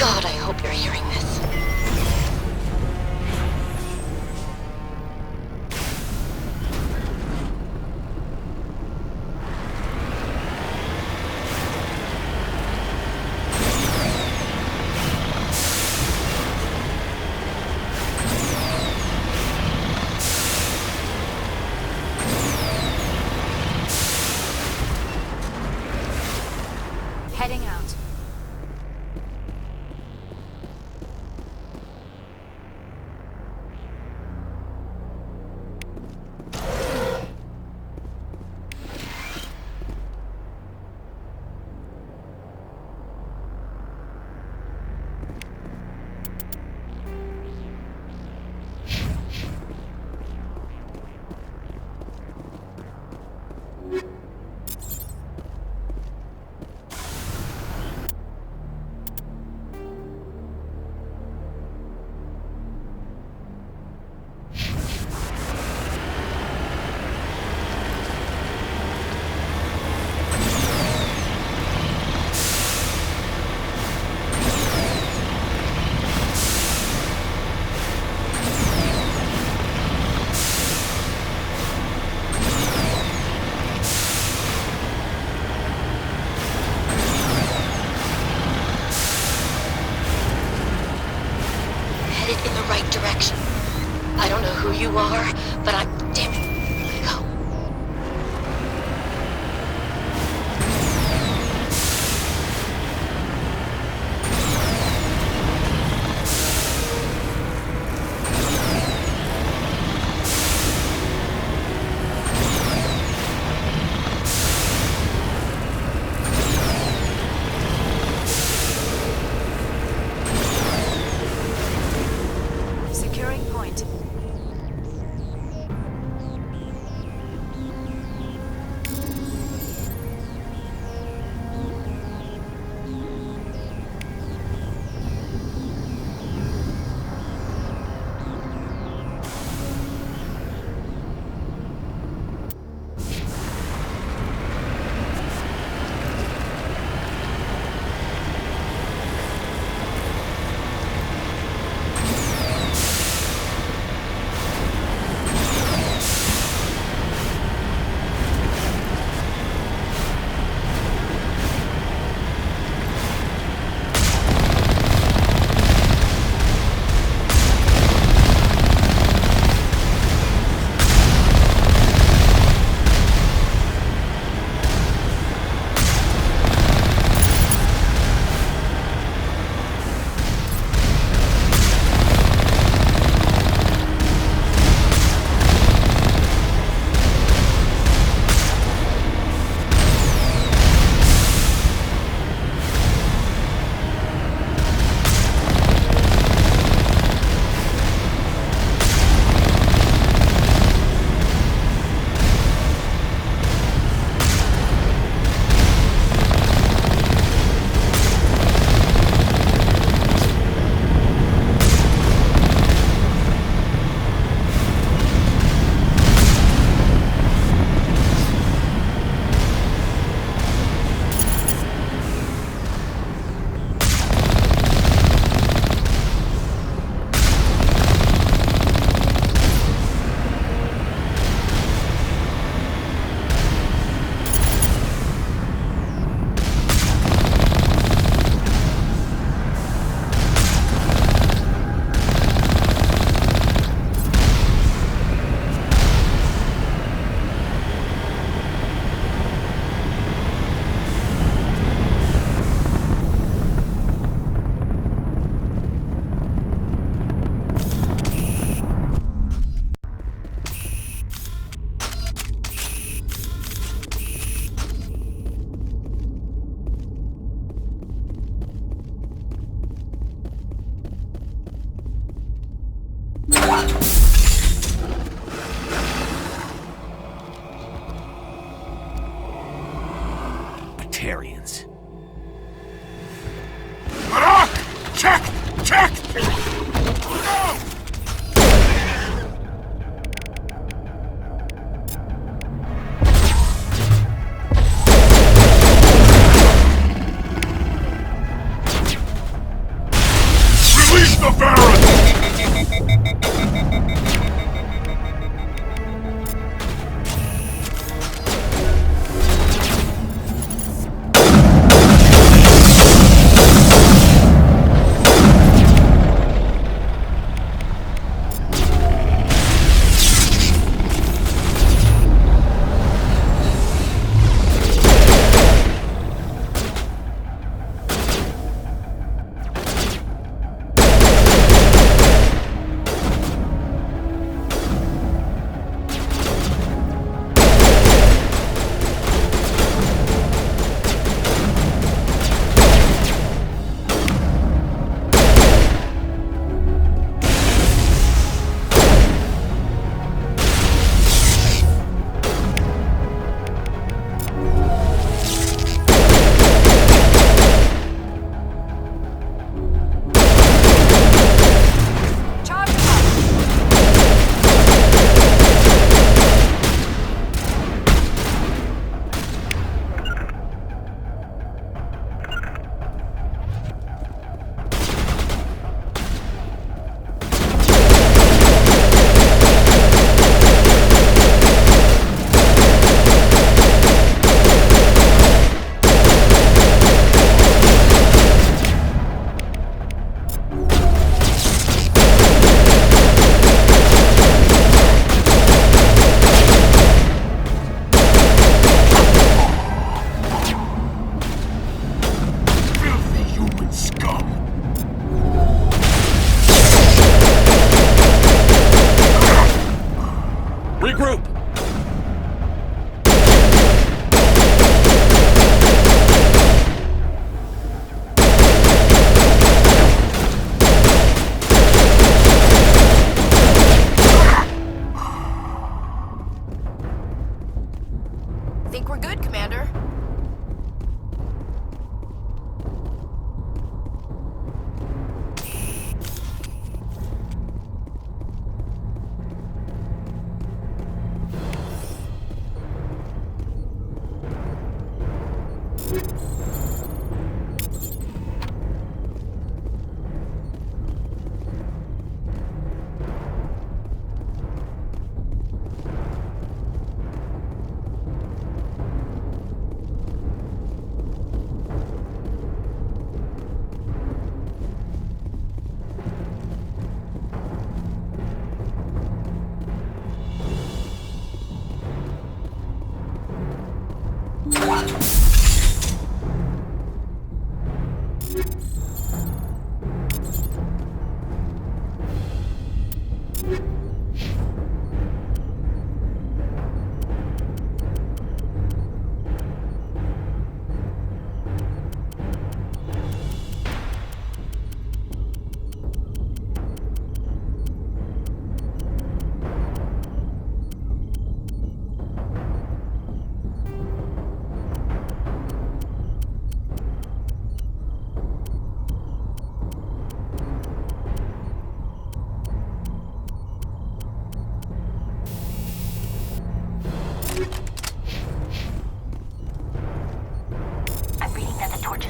God, I hope you're hearing this. Heading out. In the right direction. I don't know who you are, but I'm... Damn it. Go. Securing point. Batarians. Check! Check! Regroup! Think we're good, Commander.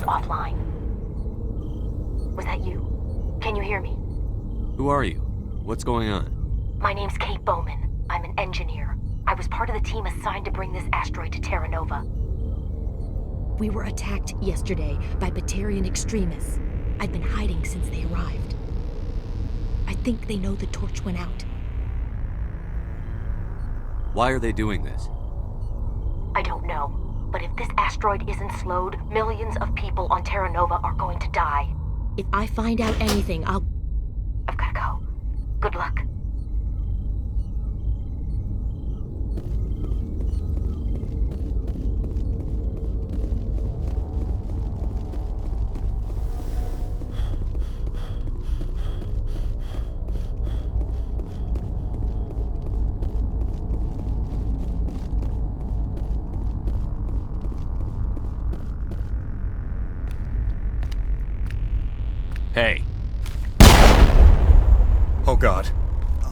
Offline. Was that you? Can you hear me? Who are you? What's going on? My name's Kate Bowman. I'm an engineer. I was part of the team assigned to bring this asteroid to Terra Nova. We were attacked yesterday by Batarian extremists. I've been hiding since they arrived. I think they know the torch went out. Why are they doing this? I don't know. But if this asteroid isn't slowed, millions of people on Terra Nova are going to die. If I find out anything, I've gotta go. Good luck. Hey. Oh God.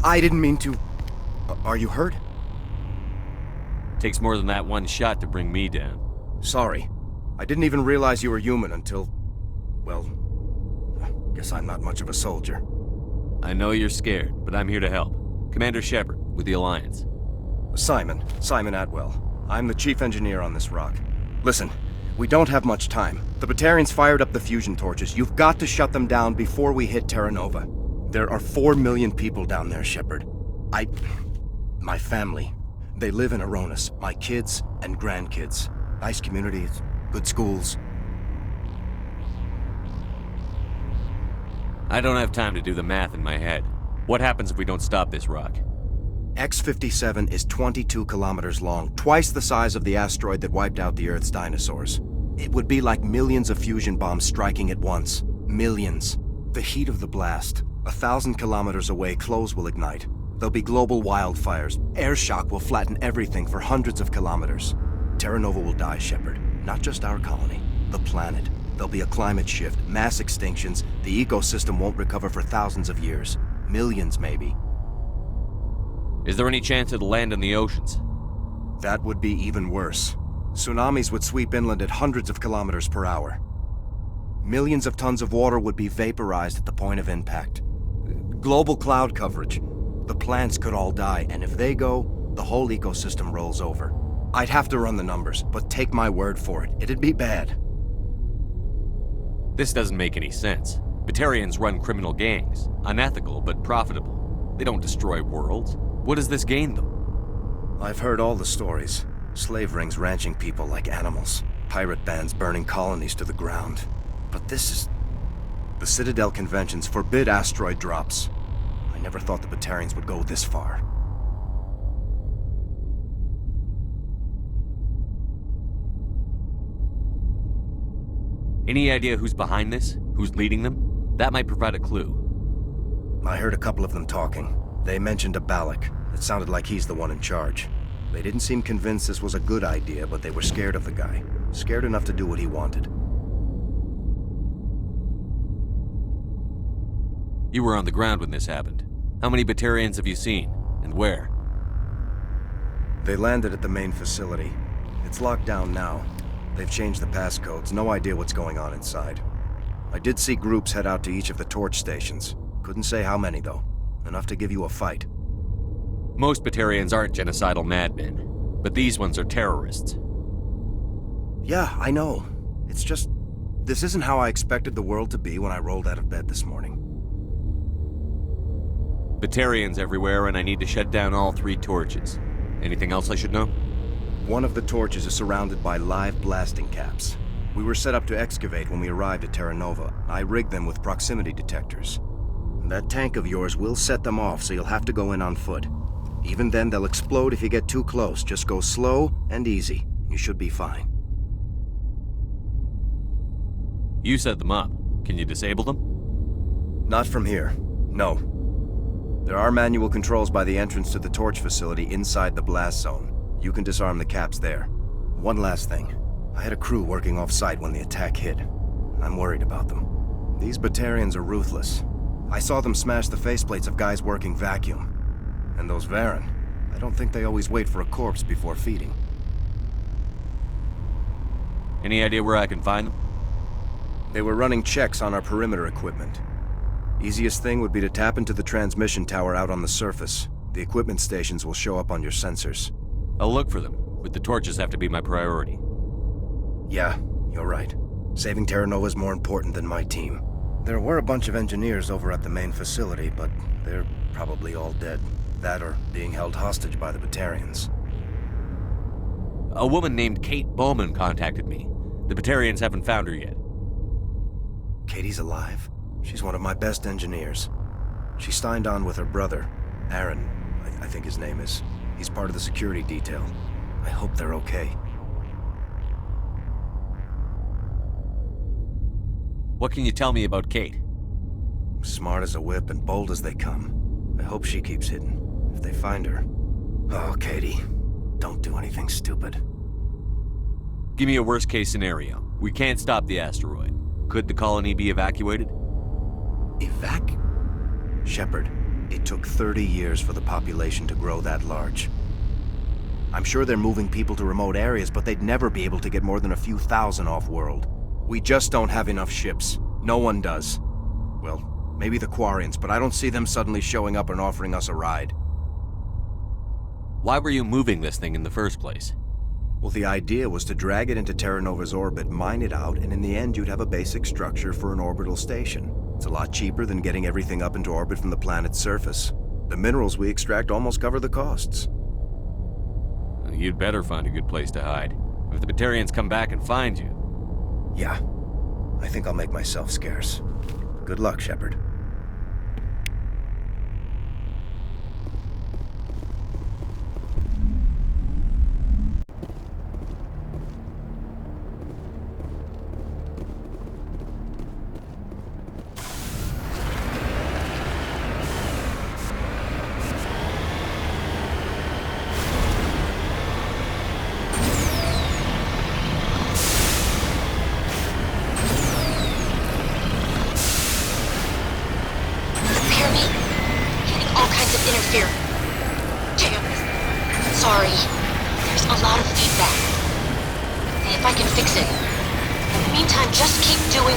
I didn't mean to... Are you hurt? Takes more than that one shot to bring me down. Sorry. I didn't even realize you were human until... Well... Guess I'm not much of a soldier. I know you're scared, but I'm here to help. Commander Shepard, with the Alliance. Simon Atwell. I'm the chief engineer on this rock. Listen, we don't have much time. The Batarians fired up the fusion torches. You've got to shut them down before we hit Terra Nova. There are 4 million people down there, Shepard. My family, they live in Aronis. My kids and grandkids. Nice communities, good schools. I don't have time to do the math in my head. What happens if we don't stop this rock? X57 is 22 kilometers long, twice the size of the asteroid that wiped out the Earth's dinosaurs. It would be like millions of fusion bombs striking at once. Millions. The heat of the blast. 1,000 kilometers away, clothes will ignite. There'll be global wildfires. Air shock will flatten everything for hundreds of kilometers. Terra Nova will die, Shepard. Not just our colony. The planet. There'll be a climate shift, mass extinctions. The ecosystem won't recover for thousands of years. Millions, maybe. Is there any chance it'll land in the oceans? That would be even worse. Tsunamis would sweep inland at hundreds of kilometers per hour. Millions of tons of water would be vaporized at the point of impact. Global cloud coverage. The plants could all die, and if they go, the whole ecosystem rolls over. I'd have to run the numbers, but take my word for it, it'd be bad. This doesn't make any sense. Batarians run criminal gangs. Unethical, but profitable. They don't destroy worlds. What does this gain them? I've heard all the stories. Slave rings ranching people like animals. Pirate bands burning colonies to the ground. But this is... The Citadel conventions forbid asteroid drops. I never thought the Batarians would go this far. Any idea who's behind this? Who's leading them? That might provide a clue. I heard a couple of them talking. They mentioned a Balak. It sounded like he's the one in charge. They didn't seem convinced this was a good idea, but they were scared of the guy. Scared enough to do what he wanted. You were on the ground when this happened. How many Batarians have you seen? And where? They landed at the main facility. It's locked down now. They've changed the passcodes. No idea what's going on inside. I did see groups head out to each of the torch stations. Couldn't say how many, though. Enough to give you a fight. Most Batarians aren't genocidal madmen, but these ones are terrorists. Yeah, I know. It's just... this isn't how I expected the world to be when I rolled out of bed this morning. Batarians everywhere, and I need to shut down all 3 torches. Anything else I should know? One of the torches is surrounded by live blasting caps. We were set up to excavate when we arrived at Terra Nova. I rigged them with proximity detectors. That tank of yours will set them off, so you'll have to go in on foot. Even then, they'll explode if you get too close. Just go slow and easy. You should be fine. You set them up. Can you disable them? Not from here. No. There are manual controls by the entrance to the torch facility inside the blast zone. You can disarm the caps there. One last thing. I had a crew working off-site when the attack hit. I'm worried about them. These Batarians are ruthless. I saw them smash the faceplates of guys working vacuum. And those Varen, I don't think they always wait for a corpse before feeding. Any idea where I can find them? They were running checks on our perimeter equipment. Easiest thing would be to tap into the transmission tower out on the surface. The equipment stations will show up on your sensors. I'll look for them, but the torches have to be my priority. Yeah, you're right. Saving Terra Nova is more important than my team. There were a bunch of engineers over at the main facility, but they're probably all dead. That or being held hostage by the Batarians. A woman named Kate Bowman contacted me. The Batarians haven't found her yet. Katie's alive? She's one of my best engineers. She signed on with her brother, Aaron, I think his name is. He's part of the security detail. I hope they're okay. What can you tell me about Kate? Smart as a whip and bold as they come. I hope she keeps hidden. If they find her... Oh, Katie. Don't do anything stupid. Give me a worst-case scenario. We can't stop the asteroid. Could the colony be evacuated? Shepard, it took 30 years for the population to grow that large. I'm sure they're moving people to remote areas, but they'd never be able to get more than a few thousand off-world. We just don't have enough ships. No one does. Well, maybe the Quarians, but I don't see them suddenly showing up and offering us a ride. Why were you moving this thing in the first place? Well, the idea was to drag it into Terra Nova's orbit, mine it out, and in the end you'd have a basic structure for an orbital station. It's a lot cheaper than getting everything up into orbit from the planet's surface. The minerals we extract almost cover the costs. You'd better find a good place to hide. If the Batarians come back and find you... Yeah. I think I'll make myself scarce. Good luck, Shepard. Sorry. There's a lot of feedback. See if I can fix it. In the meantime, just keep doing...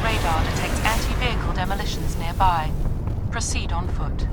radar detects anti-vehicle demolitions nearby. Proceed on foot.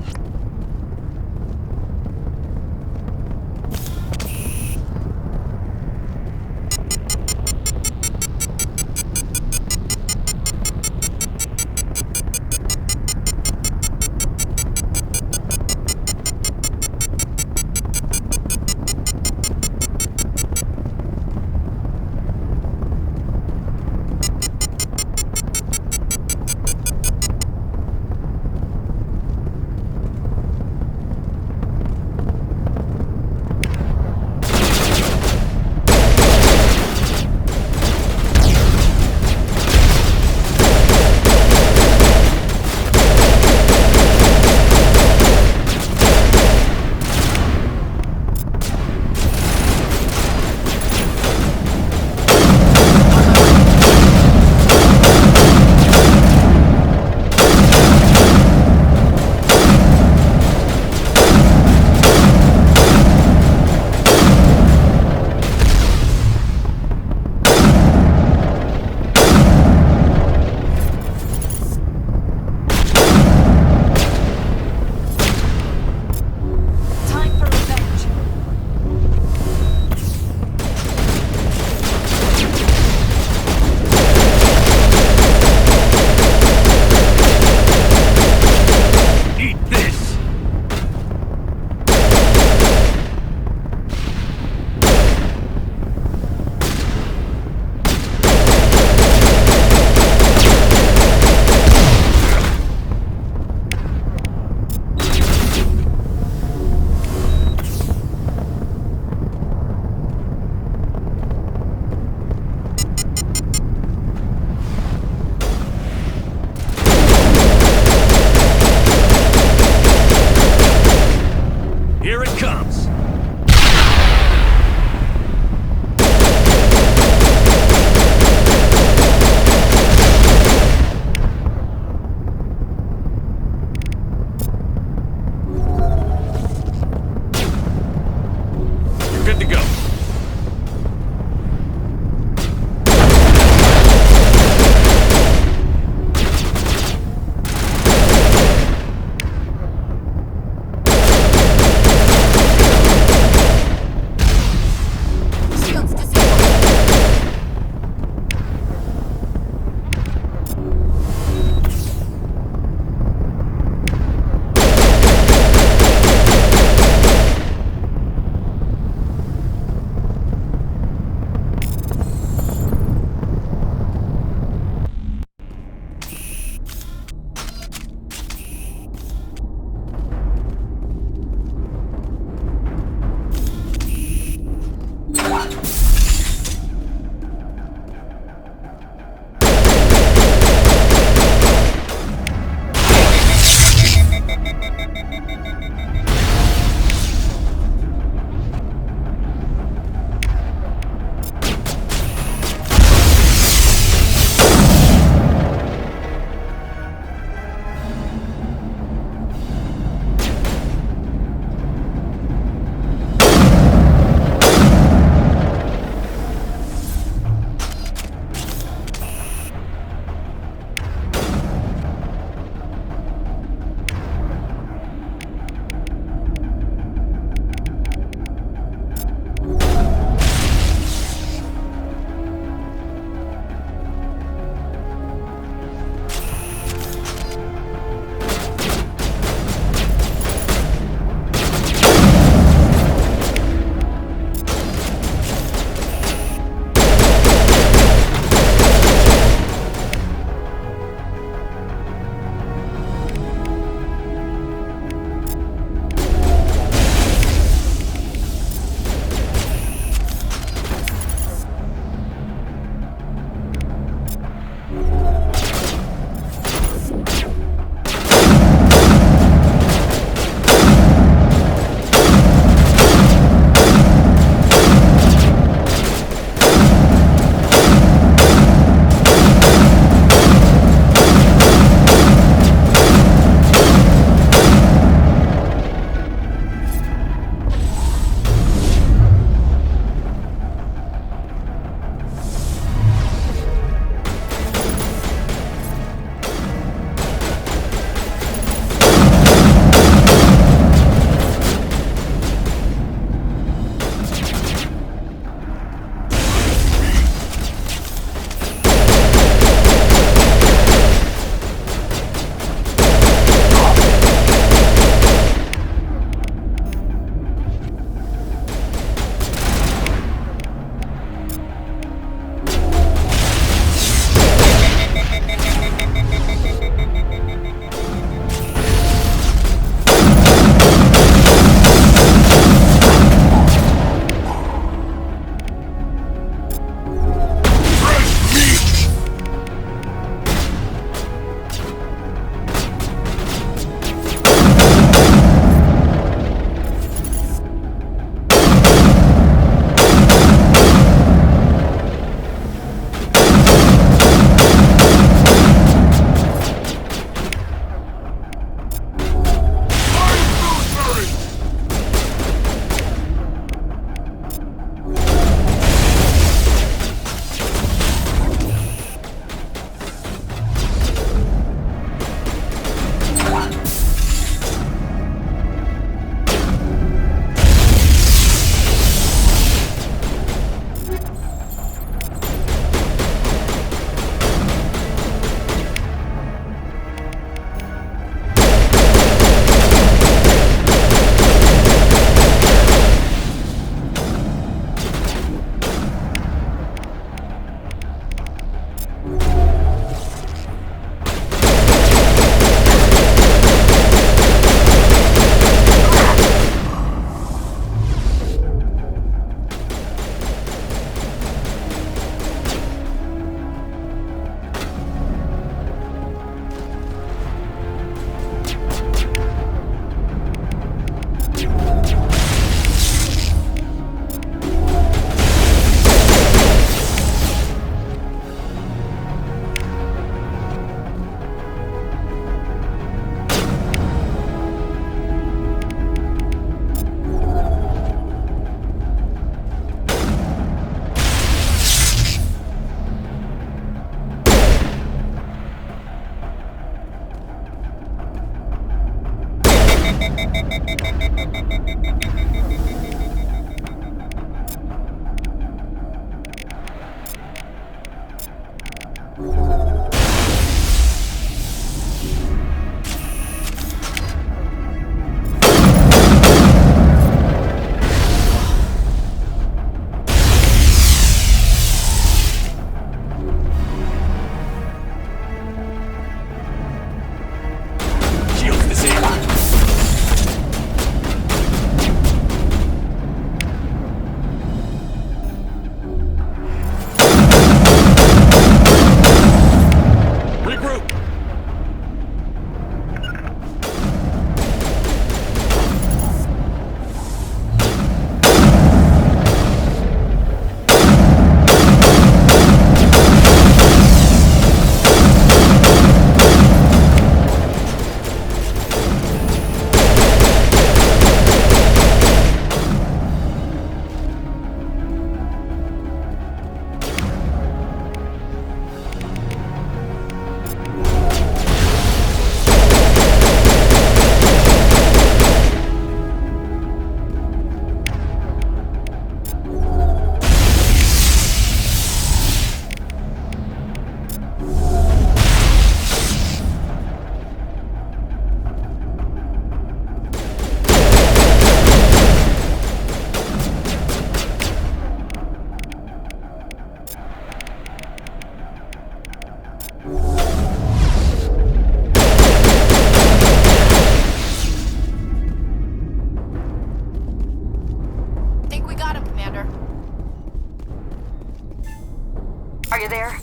Are you there?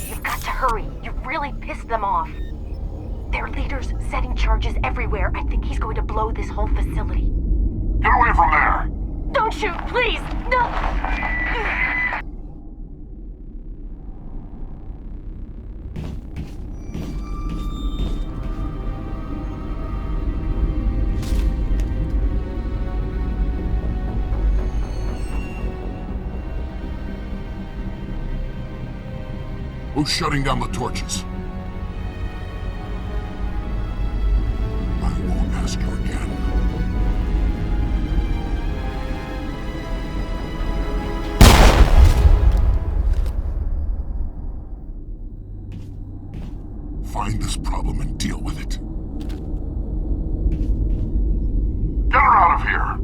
You've got to hurry. You've really pissed them off. Their leader's setting charges everywhere. I think he's going to blow this whole facility. Get away from there! Don't shoot, please! No! Who's shutting down the torches? I won't ask you again. Find this problem and deal with it. Get her out of here!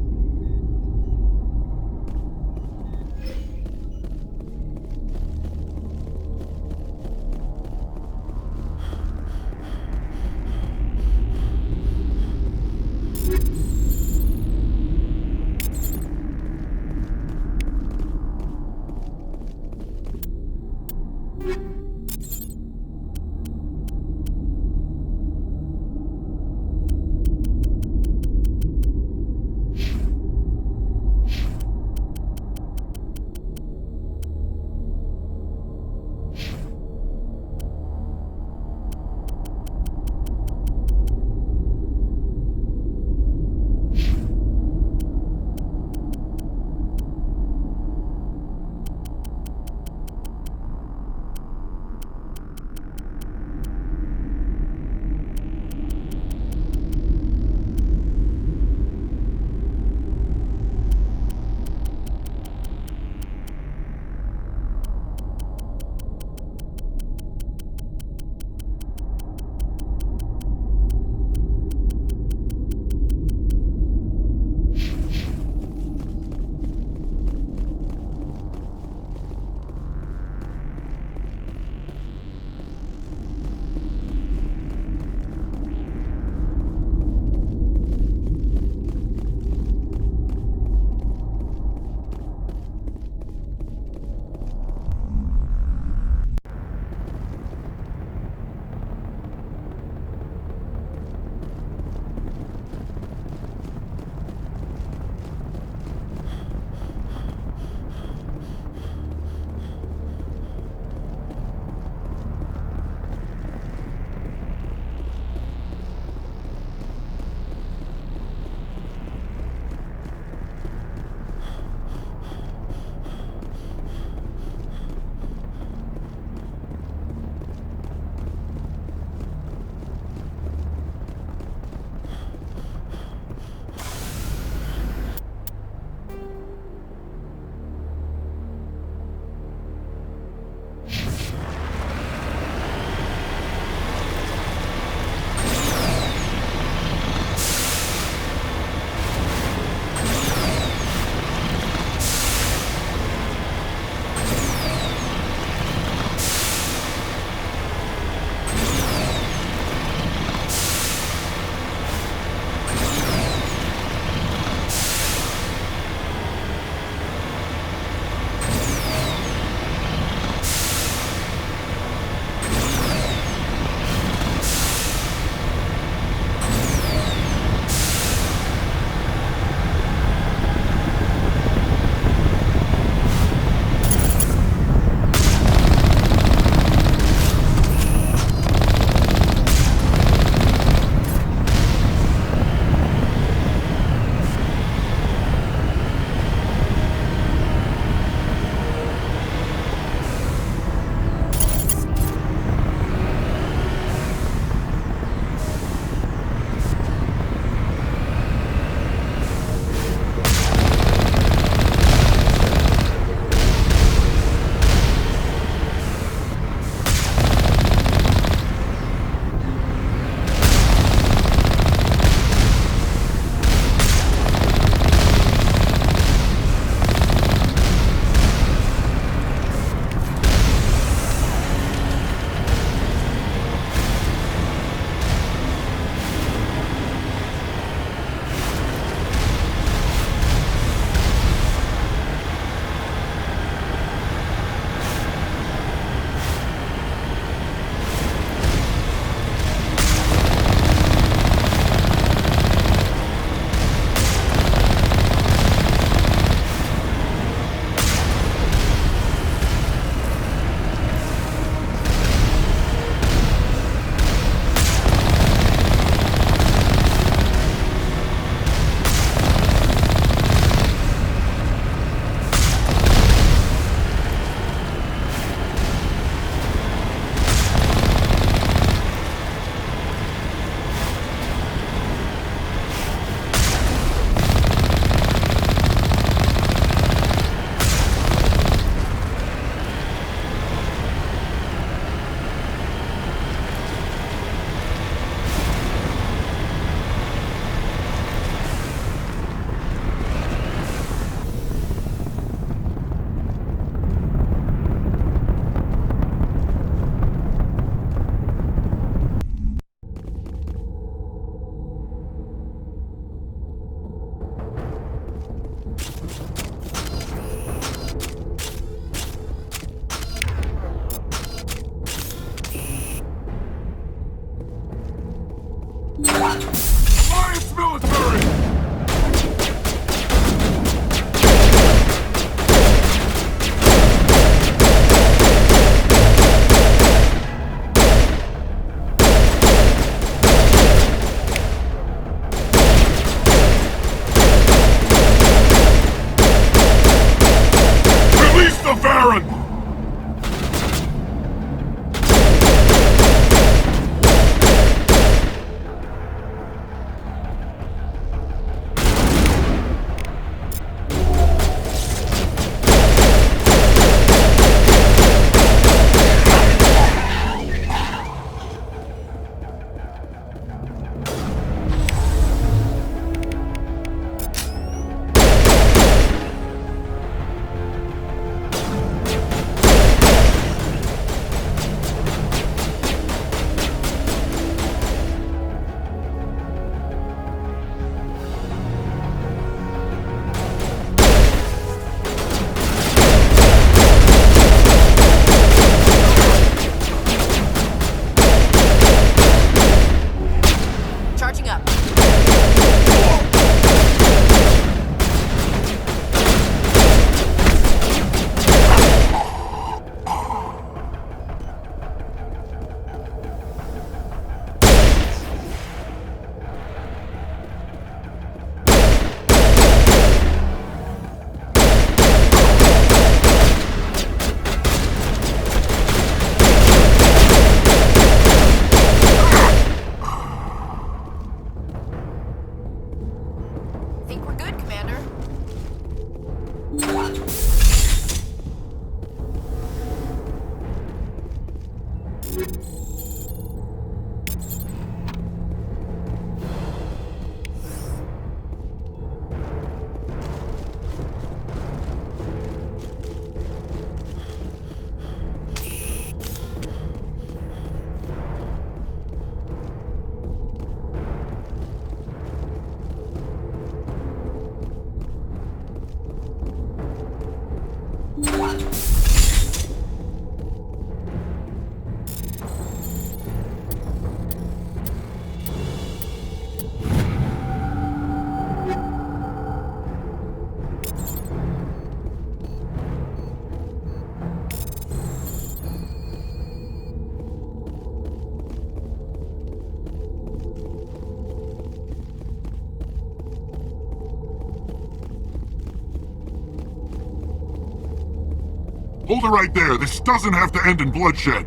Hold it right there. This doesn't have to end in bloodshed.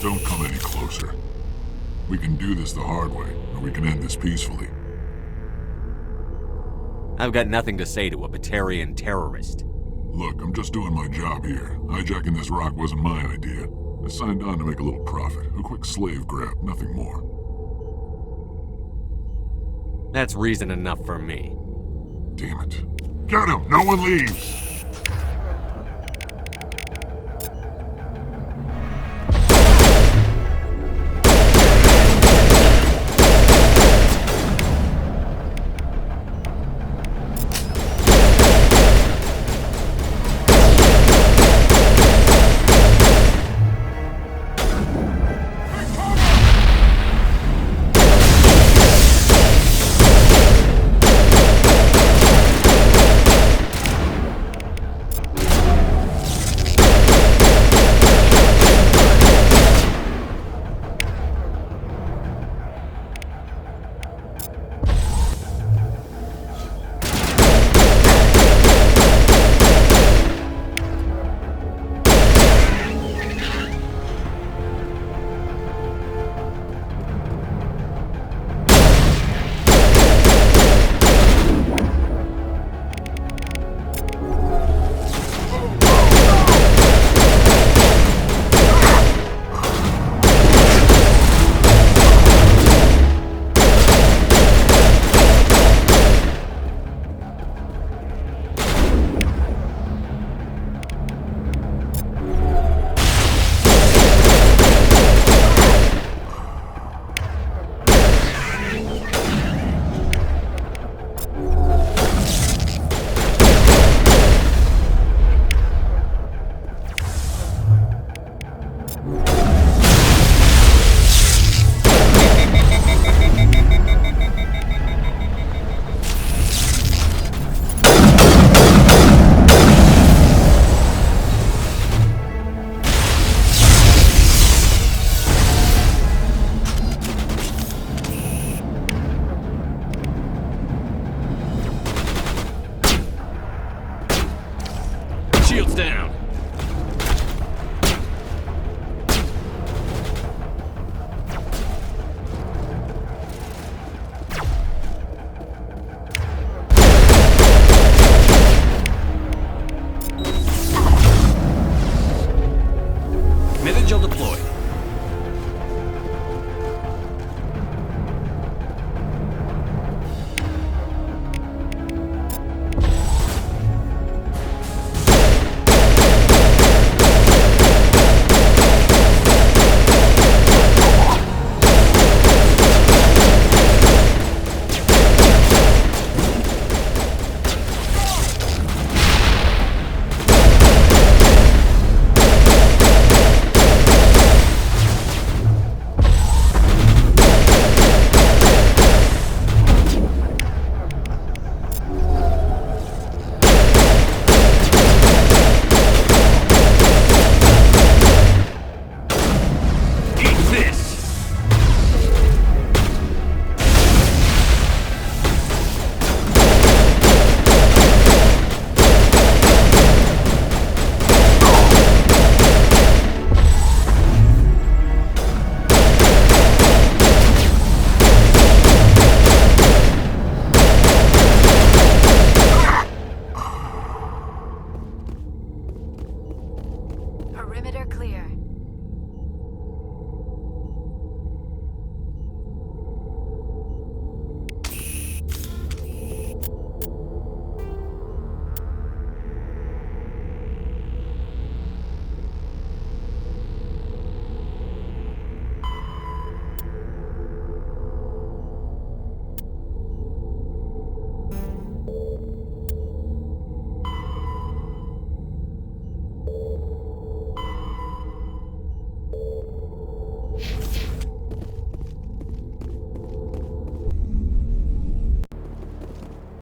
Don't come any closer. We can do this the hard way, or we can end this peacefully. I've got nothing to say to a Batarian terrorist. Look, I'm just doing my job here. Hijacking this rock wasn't my idea. I signed on to make a little profit. A quick slave grab, nothing more. That's reason enough for me. Damn it. Get him! No one leaves! Shields down. Mid-angel deployed. Perimeter clear.